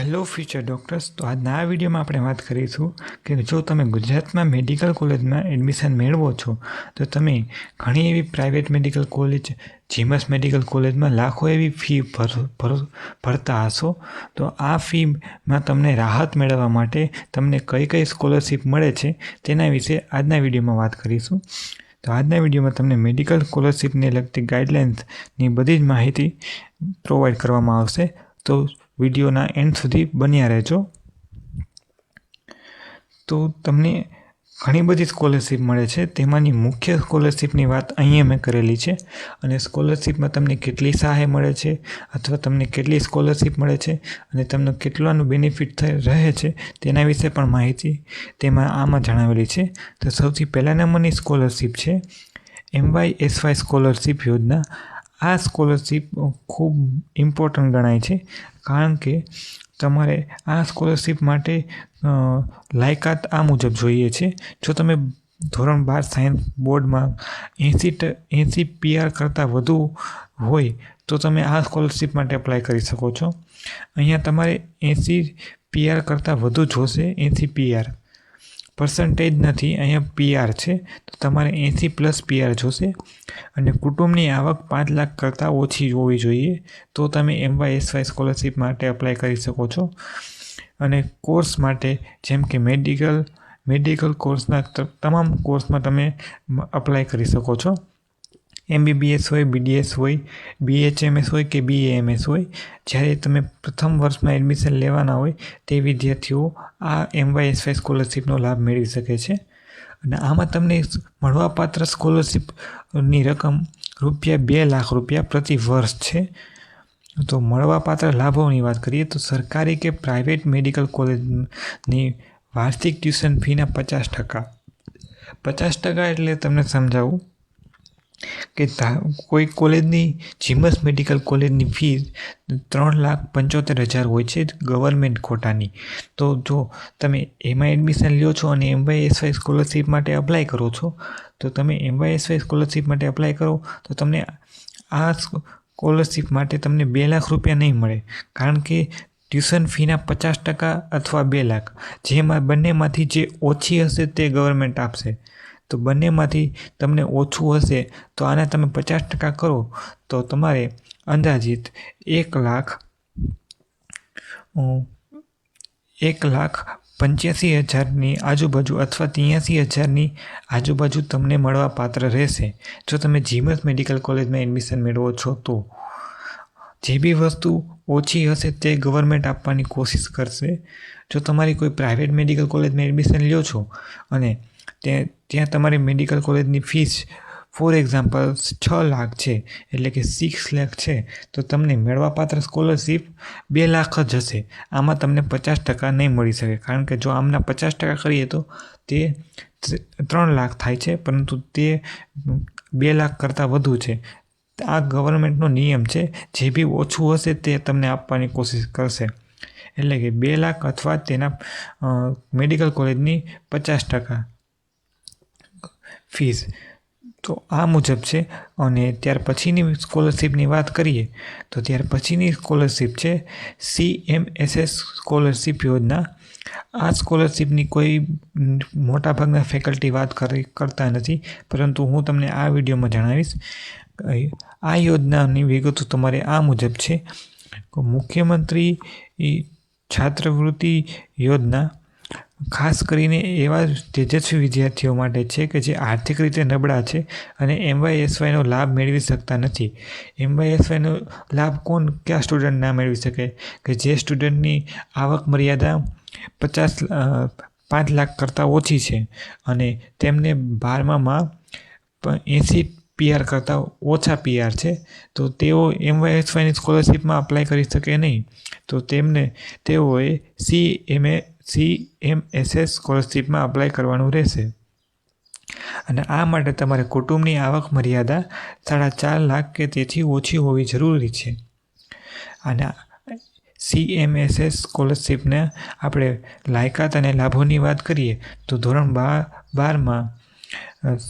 Hello future doctors. તો આજના આ વિડીયોમાં આપણે વાત કરીશું કે જો તમે ગુજરાતમાં મેડિકલ કોલેજમાં એડમિશન મેળવો છો તો તમે ઘણી એવી પ્રાઇવેટ મેડિકલ કોલેજ, જીમસ મેડિકલ કોલેજમાં લાખો એવી ફી ભરતા હશો. તો આ ફીમાં તમને રાહત મેળવવા માટે તમને કઈ કઈ સ્કોલરશિપ મળે છે તેના વિશે આજના વિડીયોમાં વાત કરીશું. તો આજના વિડીયોમાં તમને મેડિકલ સ્કોલરશિપને લગતી ગાઈડલાઇન્સની બધી જ માહિતી પ્રોવાઈડ કરવામાં આવશે. તો વિડીયોના એન્ડ સુધી બન્યા રહેજો. તો તમને ઘણી બધી સ્કોલરશિપ મળે છે. તેમાંની મુખ્ય સ્કોલરશિપની વાત અહીંયા મેં કરેલી છે. અને સ્કોલરશિપમાં તમને કેટલી સહાય મળે છે અથવા તમને કેટલી સ્કોલરશિપ મળે છે અને તમને કેટલાનું બેનિફિટ રહે છે તેના વિશે પણ માહિતી તેમાં આમાં જણાવેલી છે. તો સૌથી પહેલા નંબરની સ્કોલરશિપ છે MYSY સ્કોલરશિપ યોજના. આ સ્કોલરશિપ ખૂબ ઇમ્પોર્ટન્ટ ગણાય છે કારણ કે તમારે આ સ્કોલરશિપ માટે લાયકાત આ મુજબ જોઈએ છે. જો તમે ધોરણ 12 સાયન્સ બોર્ડમાં 80 PR કરતાં વધુ હોય તો તમે આ સ્કોલરશિપ માટે એપ્લાય કરી શકો છો. અહીંયા તમારે 80 PR કરતાં વધુ જોશે. 80 PR પર્સન્ટેજ નથી, અહીંયા PR છે. તો તમારે 80+ PR જોશે અને કુટુંબની આવક 5 લાખ કરતાં ઓછી હોવી જોઈએ તો તમે MYSY સ્કોલરશિપ માટે એપ્લાય કરી શકો છો. અને કોર્સ માટે જેમ કે મેડિકલ કોર્સના તમામ કોર્સમાં તમે અપ્લાય કરી શકો છો. MBBS હોય, BDS હોય, BHMS હોય કે BAMS હોય. જ્યારે તમે પ્રથમ વર્ષમાં એડમિશન લેવાના હોય તે વિદ્યાર્થીઓ આ MYSY સ્કોલરશિપનો લાભ મેળવી શકે છે. અને આમાં તમને મળવાપાત્ર સ્કોલરશિપની રકમ ₹2 લાખ પ્રતિ વર્ષ છે. તો મળવાપાત્ર લાભોની વાત કરીએ તો સરકારી કે પ્રાઇવેટ મેડિકલ કોલેજની વાર્ષિક ટ્યુશન ફીના 50%. 50% એટલે તમને સમજાવું કે કોઈ કોલેજની જીમસ મેડિકલ કોલેજની ફી 3,75,000 હોય છે ગવર્મેન્ટ કોટાની. તો જો તમે એમાં એડમિશન લ્યો છો અને MYSY સ્કોલરશિપ માટે અપ્લાય કરો છો તો તમે MYSY સ્કોલરશિપ માટે અપ્લાય કરો તો તમને આ સ્કોલરશિપ માટે તમને ₹2 લાખ નહીં મળે કારણ કે ટ્યુશન ફીના 50% અથવા 2 લાખ જેમાં બંનેમાંથી જે ઓછી હશે તે ગવર્મેન્ટ આપશે. તો બંનેમાંથી તમને ઓછું હશે તો આને તમે 50% કરો તો તમારે અંદાજિત 1,85,000ની આજુબાજુ અથવા 83,000ની આજુબાજુ તમને મળવા પાત્ર રહેશે જો તમે જીમસ મેડિકલ કોલેજમાં એડમિશન મેળવો છો. તો જે બી વસ્તુ ઓછી હશે તે ગવર્મેન્ટ આપવાની કોશિશ કરશે. જો તમારી કોઈ પ્રાઇવેટ મેડિકલ કોલેજમાં એડમિશન લ્યો છો અને ત્યાં તમારી મેડિકલ કોલેજની ફીસ ફોર એક્ઝામ્પલ 6 લાખ છે એટલે કે 6 લાખ છે તો તમને મળવાપાત્ર સ્કોલરશિપ 2 લાખ જ હશે. આમાં તમને 50% નહીં મળી શકે કારણ કે જો આમના 50% કરીએ તો તે 3 લાખ થાય છે પરંતુ તે 2 લાખ કરતાં વધુ છે. આ ગવર્મેન્ટનો નિયમ છે. જે બી ઓછું હશે તે તમને આપવાની કોશિશ કરશે. એટલે કે 2 લાખ અથવા તેના મેડિકલ કોલેજની 50% ફીસ. તો આ મુજબ છે. અને ત્યાર પછીની સ્કોલરશિપની વાત કરીએ તો ત્યાર પછીની સ્કોલરશિપ છે CMSS સ્કોલરશિપ યોજના. આ સ્કોલરશિપની કોઈ મોટાભાગના ફેકલ્ટી વાત કરતા નથી પરંતુ હું તમને આ વિડીયોમાં જણાવીશ. આ યોજનાની વિગતો તમારે આ મુજબ છે. મુખ્યમંત્રી છાત્રવૃત્તિ યોજના ખાસ કરીને એવા તેજસ્વી વિદ્યાર્થીઓ માટે છે કે જે આર્થિક રીતે નબળા છે અને MYSYનો લાભ મેળવી શકતા નથી. MYSYનો લાભ કયા સ્ટુડન્ટ ના મેળવી શકે કે જે સ્ટુડન્ટની આવક મર્યાદા 5 લાખ કરતાં ઓછી છે અને તેમને 12માં 80 PR કરતાં ઓછા PR છે તો તેઓ MYSYની સ્કોલરશિપમાં અપ્લાય કરી શકે નહીં. તો તેઓએ CMSS સ્કોલરશિપમાં અપ્લાય કરવાનું રહેશે. અને આ માટે તમારે કુટુંબની આવક મર્યાદા 4.5 લાખ કે તેથી ઓછી હોવી જરૂરી છે. અને CMSS સ્કોલરશિપને આપણે લાયકાત અને લાભોની વાત કરીએ તો ધોરણ 12માં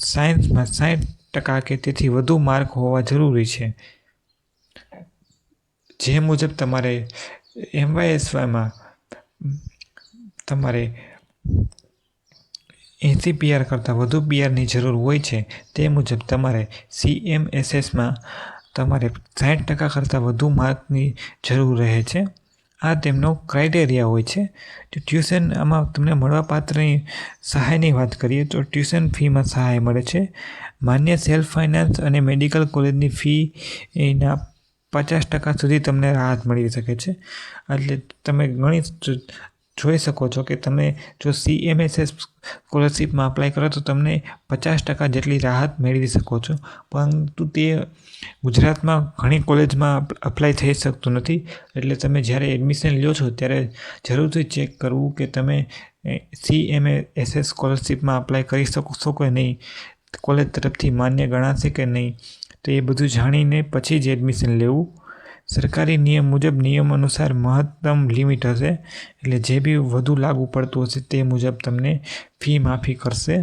સાયન્સમાં 60% કે તેથી વધુ માર્ક હોવા જરૂરી છે. જે મુજબ તમારે MYSYમાં તમારે 80 PR કરતાં વધુ PRની જરૂર હોય છે તે મુજબ તમારે CMSSમાં તમારે 60% કરતાં વધુ માર્કની જરૂર રહે છે. આ તેમનો ક્રાઇટેરિયા હોય છે. તો ટ્યુશન આમાં તમને મળવાપાત્રની સહાયની વાત કરીએ તો ટ્યુશન ફીમાં સહાય મળે છે. માન્ય સેલ્ફ ફાઇનાન્સ અને મેડિકલ કોલેજની ફી એના 50% સુધી તમને રાહત મળી શકે છે. એટલે તમે જોઈ શકો છો કે તમે જો CMSS સ્કોલરશિપમાં અપ્લાય કરો તો તમને 50% જેટલી રાહત મેળવી શકો છો. પરંતુ તે ગુજરાતમાં ઘણી કોલેજમાં અપ્લાય થઈ શકતું નથી. એટલે તમે જ્યારે એડમિશન લ્યો છો ત્યારે જરૂરથી ચેક કરવું કે તમે CMSS સ્કોલરશિપમાં અપ્લાય કરી શકશો કે નહીં, કોલેજ તરફથી માન્ય ગણાશે કે નહીં, તો એ બધું જાણીને પછી જ એડમિશન લેવું. સરકારી નિયમ મુજબ નિયમ અનુસાર મહત્તમ લિમિટ હશે, એટલે જે બી વધુ લાગુ પડતું હશે તે મુજબ તમને ફી માફી કરશે.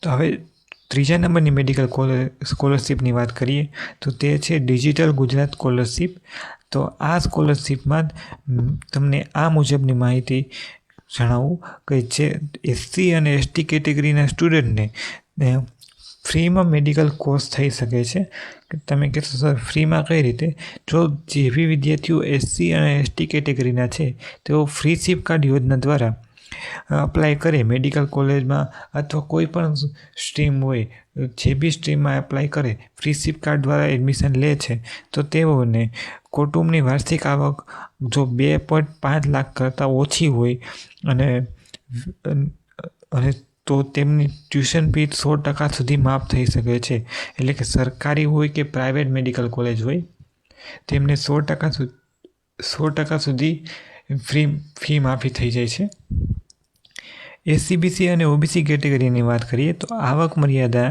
તો હવે 3જા નંબરની મેડિકલ સ્કોલરશિપની વાત કરીએ તો તે છે ડિજિટલ ગુજરાત સ્કોલરશિપ. તો આ સ્કોલરશિપમાં તમને આ મુજબની માહિતી જણાવું કે જે SC અને ST કેટેગરીના સ્ટુડન્ટને ફ્રીમાં મેડિકલ કોર્સ થઈ શકે છે. તમે કહેશો સર ફ્રીમાં કઈ રીતે? જો જે બી વિદ્યાર્થીઓ SC અને ST કેટેગરીના છે તેઓ ફ્રી સિપ કાર્ડ યોજના દ્વારા અપ્લાય કરે મેડિકલ કોલેજમાં અથવા કોઈ પણ સ્ટ્રીમ હોય, જે બી સ્ટ્રીમમાં એપ્લાય કરે, ફ્રી સિપ કાર્ડ દ્વારા એડમિશન લે છે તો તેઓને કુટુંબની વાર્ષિક આવક જો 2.5 લાખ કરતાં ઓછી હોય અને તો તેમની ટ્યુશન ફી 100% સુધી માફ થઈ શકે છે. એટલે કે સરકારી હોય કે પ્રાઇવેટ મેડિકલ કોલેજ હોય, તેમને 100% સુધી ફી માફી થઈ જાય છે. SC BC અને OBC કેટેગરીની વાત કરીએ તો આવક મર્યાદા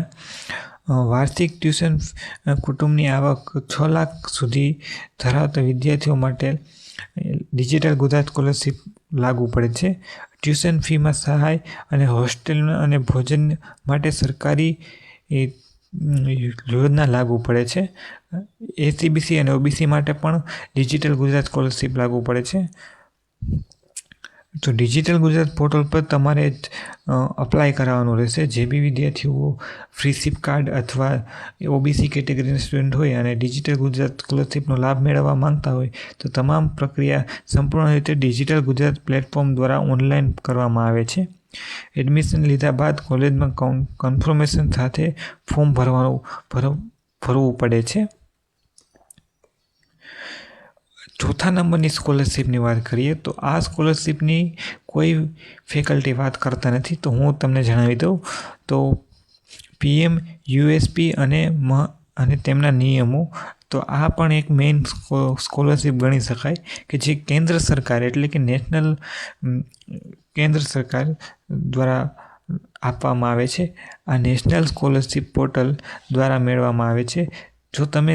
વાર્ષિક ટ્યુશન કુટુંબની આવક 6 લાખ સુધી ધરાવતા વિદ્યાર્થીઓ માટે ડિજિટલ ગુજરાત સ્કોલરશિપ લાગુ પડે છે. ટ્યુશન ફીમાં સહાય અને હોસ્ટેલ અને ભોજન માટે સરકારી યોજના લાગુ પડે છે. SC BC અને OBC માટે પણ ડિજિટલ ગુજરાત સ્કોલરશિપ લાગુ પડે છે. તો ડિજિટલ ગુજરાત પોર્ટલ પર તમારે અપ્લાય કરાવવાનું રહેશે. જે બી વિદ્યાર્થીઓ ફ્રી સિપ કાર્ડ અથવા OBC કેટેગરીના સ્ટુડન્ટ હોય અને ડિજિટલ ગુજરાત સ્કોલરશિપનો લાભ મેળવવા માંગતા હોય તો તમામ પ્રક્રિયા સંપૂર્ણ રીતે ડિજિટલ ગુજરાત પ્લેટફોર્મ દ્વારા ઓનલાઈન કરવામાં આવે છે. એડમિશન લીધા બાદ કોલેજમાં કન્ફર્મેશન સાથે ફોર્મ ભરવું પડે છે. 4થા નંબરની સ્કોલરશિપની વાત કરીએ તો આ સ્કોલરશિપની કોઈ ફેકલ્ટી વાત કરતા નથી, તો હું તમને જણાવી દઉં. તો PMUSP અને તેમના નિયમો, તો આ પણ એક મેઇન સ્કોલરશિપ ગણી શકાય કે જે કેન્દ્ર સરકાર એટલે કે કેન્દ્ર સરકાર દ્વારા આપવામાં આવે છે. આ નેશનલ સ્કોલરશિપ પોર્ટલ દ્વારા મેળવવામાં આવે છે. જો તમે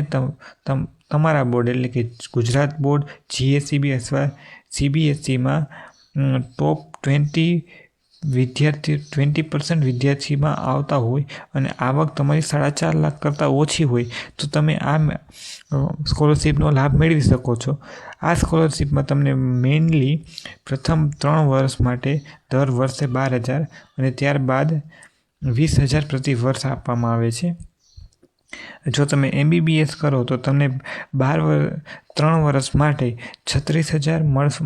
તમારા બોર્ડ એટલે કે ગુજરાત બોર્ડ, GSEB અથવા CBSEમાં ટોપ 20% વિદ્યાર્થીમાં આવતા હોય અને આવક તમારી 4.5 લાખ કરતાં ઓછી હોય તો તમે આ સ્કોલરશિપનો લાભ મેળવી શકો છો. આ સ્કોલરશિપમાં તમને મેઇનલી પ્રથમ 3 વર્ષ માટે દર વર્ષે 12,000 અને ત્યારબાદ 20,000 પ્રતિ વર્ષ આપવામાં આવે છે. જો તમે MBBS કરો તો તમને 3 વર્ષ માટે 36,000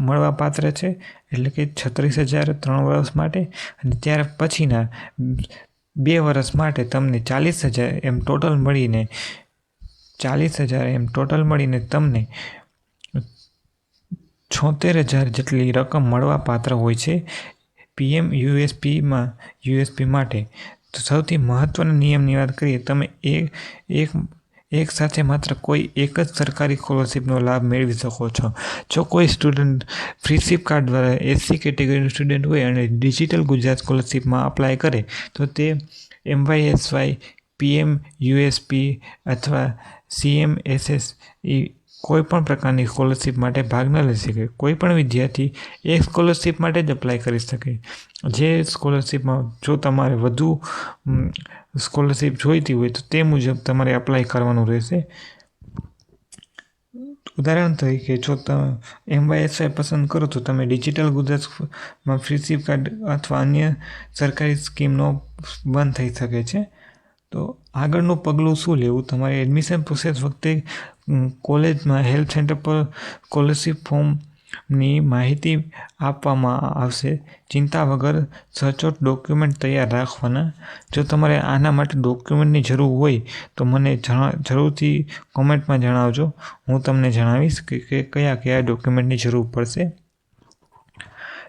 મળવાપાત્ર છે. એટલે કે 36,000 3 વર્ષ માટે અને ત્યાર પછીના 2 વર્ષ માટે તમને 40,000 એમ ટોટલ મળીને તમને 76,000 જેટલી રકમ મળવાપાત્ર હોય છે PMUSP માટે. તો સૌથી મહત્ત્વના નિયમની વાત કરીએ, તમે એક સાથે માત્ર કોઈ એક જ સરકારી સ્કોલરશિપનો લાભ મેળવી શકો છો. જો કોઈ સ્ટુડન્ટ ફ્રી સિપ કાર્ડ દ્વારા SC કેટેગરીનું સ્ટુડન્ટ હોય અને ડિજિટલ ગુજરાત સ્કોલરશિપમાં અપ્લાય કરે તો તે MYSY, PMUSP અથવા CMSS કોઈ પણ પ્રકારની સ્કોલરશિપ માટે ભાગ ન લઈ શકે. કોઈ પણ વિદ્યાર્થી એક સ્કોલરશિપ માટે જ અપ્લાય કરી શકે. જે સ્કોલરશિપમાં જો તમારે વધુ સ્કોલરશિપ જોઈતી હોય તો તે મુજબ તમારે અપ્લાય કરવાનું રહેશે. ઉદાહરણ તરીકે જો તમે MYSY પસંદ કરો તો તમે ડિજિટલ ગુજરાતમાં ફ્રી સિમ કાર્ડ અથવા અન્ય સરકારી સ્કીમનો બંધ થઈ શકે છે. તો આગળનું પગલું શું લેવું? તમારે એડમિશન પ્રોસેસ વખતે કોલેજમાં હેલ્પ સેન્ટર પર સ્કોલરશિપ ફોર્મની માહિતી આપવામાં આવશે. ચિંતા વગર સચોટ ડોક્યુમેન્ટ તૈયાર રાખવાના. જો તમારે આના માટે ડોક્યુમેન્ટની જરૂર હોય તો મને જરૂરથી કોમેન્ટમાં જણાવજો. હું તમને જણાવીશ કે કયા ડોક્યુમેન્ટની જરૂર પડશે.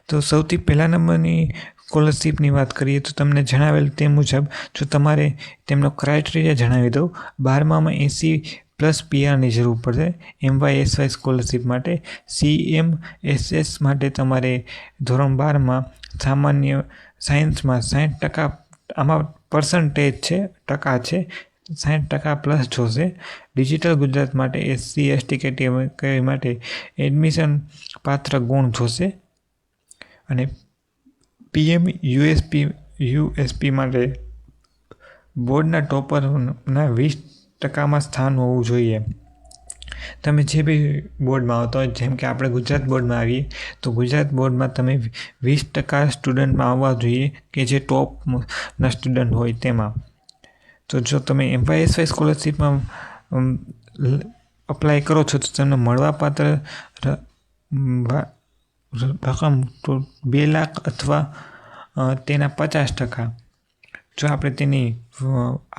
તો સૌથી પહેલા નંબરની સ્કોલરશિપની વાત કરીએ તો તમને જણાવેલ તે મુજબ જો તમારે તેમનો ક્રાઇટેરિયા જણાવી દઉં. 12મામાં 80+ PRની જરૂર પડશે MYSY સ્કોલરશિપ માટે. CMSS માટે તમારે ધોરણ 12માં સામાન્ય સાયન્સમાં 60%, આમાં પર્સન્ટેજ છે, ટકા છે, 60% + જોશે. ડિજિટલ ગુજરાત માટે SC/ST કેટેગરી માટે એડમિશન પાત્ર ગુણ જોશે. અને PMUSP માટે બોર્ડના ટોપરના 20%માં સ્થાન હોવું જોઈએ. તમે જે બી બોર્ડમાં આવતા હોય, જેમ કે આપણે ગુજરાત બોર્ડમાં આવીએ તો ગુજરાત બોર્ડમાં તમે 20% સ્ટુડન્ટમાં આવવા જોઈએ કે જે ટોપના સ્ટુડન્ટ હોય તેમાં. તો જો તમે MYSY સ્કોલરશિપમાં અપ્લાય કરો છો તો તમને મળવાપાત્ર રકમ 2 લાખ અથવા તેના 50%. જો આપણે તેની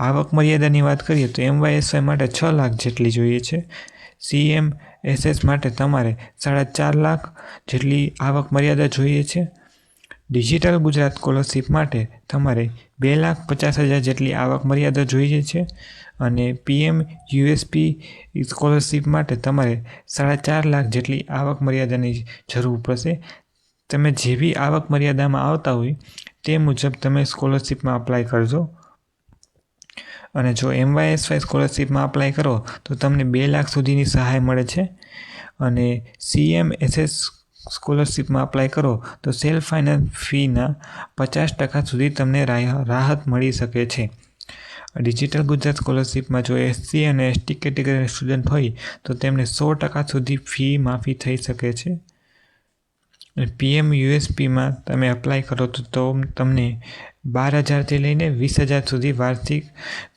આવક મર્યાદાની વાત કરીએ તો MYSY માટે 6 લાખ જેટલી જોઈએ છે. CMSS માટે તમારે 4.5 લાખ જેટલી આવક મર્યાદા જોઈએ છે. ડિજિટલ ગુજરાત સ્કોલરશિપ માટે તમારે 2,50,000 જેટલી આવક મર્યાદા જોઈએ છે. અને PMUSP સ્કોલરશિપ માટે તમારે 4.5 લાખ જેટલી આવક મર્યાદાની જરૂર પડશે. તમે જેવી આવક મર્યાદામાં આવતા હોય તે મુજબ તમે સ્કોલરશિપમાં અપ્લાય કરજો. અને જો MYSY સ્કોલરશિપમાં અપ્લાય કરો તો તમને 2 લાખ સુધીની સહાય મળે છે. અને CMSS સ્કોલરશિપમાં અપ્લાય કરો તો સેલ્ફ ફાઇનાન્સ ફીના 50% સુધી તમને રાહત મળી શકે છે. ડિજિટલ ગુજરાત સ્કોલરશિપમાં જો SC અને ST કેટેગરીના સ્ટુડન્ટ હોય તો તેમને 100% સુધી ફી માફી થઈ શકે છે. PMUSPમાં તમે અપ્લાય કરો તો તમને 12,000થી લઈને 20,000 સુધી વાર્ષિક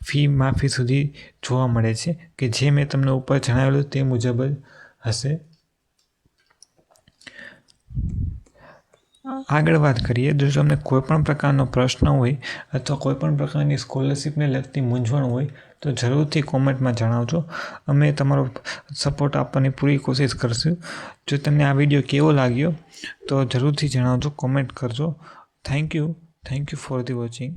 ફી માફી સુધી જોવા મળે છે, કે જે મેં તમને ઉપર જણાવેલું તે મુજબ જ હશે. આગળ વાત કરીએ, જો તમને કોઈપણ પ્રકારનો પ્રશ્ન હોય અથવા કોઈપણ પ્રકારની સ્કોલરશિપને લગતી મૂંઝવણ હોય તો જરૂરથી કોમેન્ટમાં જણાવજો. અમે તમારો સપોર્ટ આપવાની પૂરી કોશિશ કરશું. જો તમને આ વિડીયો કેવો લાગ્યો તો જરૂરથી જણાવજો, કોમેન્ટ કરજો. Thank you for the watching.